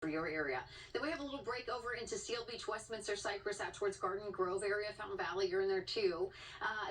for your area. Then we have a little break over into Seal Beach, Westminster, Cypress, out towards Garden Grove area, Fountain Valley. You're in there too.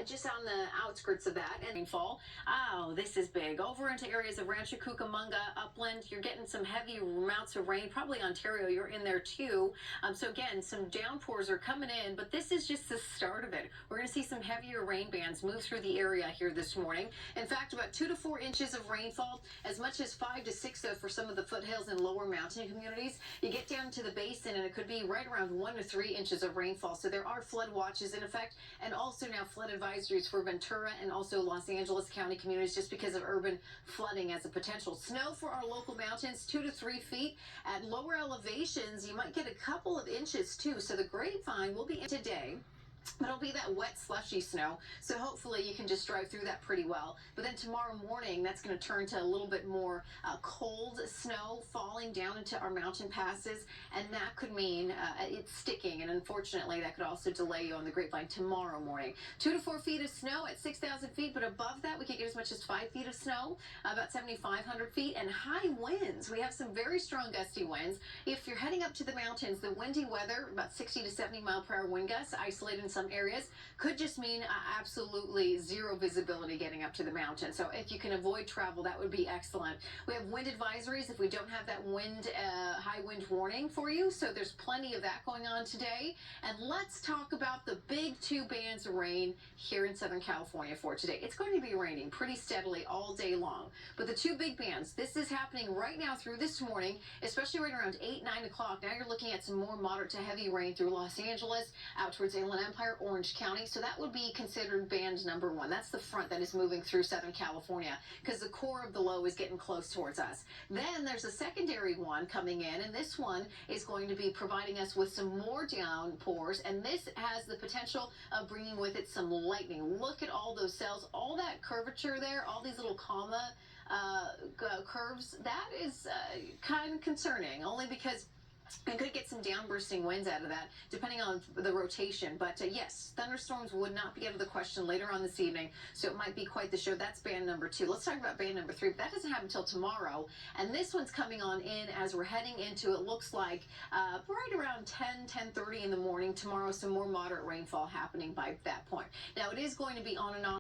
Just on the outskirts of that. And rainfall. Oh, this is big. Over into areas of Rancho Cucamonga, Upland. You're getting some heavy amounts of rain. Probably Ontario. You're in there too. So again, some downpours are coming in, but this is just the start of it. We're going to see some heavier rain bands move through the area here this morning. In fact, about 2 to 4 inches of rainfall, as much as 5 to 6 though for some of the foothills and lower mountain communities. You get down to the basin and it could be right around 1 to 3 inches of rainfall. So there are flood watches in effect, and also now flood advisories for Ventura and also Los Angeles County communities just because of urban flooding as a potential. Snow for our local mountains, 2 to 3 feet. At lower elevations, you might get a couple of inches too. So the grapevine will be in today. But it'll be that wet, slushy snow, so hopefully you can just drive through that pretty well. But then tomorrow morning, that's going to turn to a little bit more cold snow falling down into our mountain passes, and that could mean it's sticking, and unfortunately, that could also delay you on the grapevine tomorrow morning. 2 to 4 feet of snow at 6,000 feet, but above that, we could get as much as 5 feet of snow, about 7,500 feet, and high winds. We have some very strong gusty winds. If you're heading up to the mountains, the windy weather, about 60 to 70 mile per hour wind gusts, isolated in some areas, could just mean absolutely zero visibility getting up to the mountain. So if you can avoid travel, that would be excellent. We have wind advisories if we don't have that high wind warning for you. So there's plenty of that going on today. And let's talk about the big 2 bands of rain here in Southern California for today. It's going to be raining pretty steadily all day long. But the 2 big bands, this is happening right now through this morning, especially right around 8, 9 o'clock. Now you're looking at some more moderate to heavy rain through Los Angeles, out towards Inland Empire, Orange County. So that would be considered band number 1. That's the front that is moving through Southern California because the core of the low is getting close towards us. Then there's a secondary one coming in, and this one is going to be providing us with some more downpours, and this has the potential of bringing with it some lightning. Look at all those cells, all that curvature there, all these little comma curves. That is kind of concerning, only because we could get some downbursting winds out of that, depending on the rotation. But yes, thunderstorms would not be out of the question later on this evening, so it might be quite the show. That's band number 2. Let's talk about band number 3, but that doesn't happen until tomorrow. And this one's coming on in as we're heading into, it looks like, right around 10:30 in the morning tomorrow. Some more moderate rainfall happening by that point. Now, it is going to be on and off.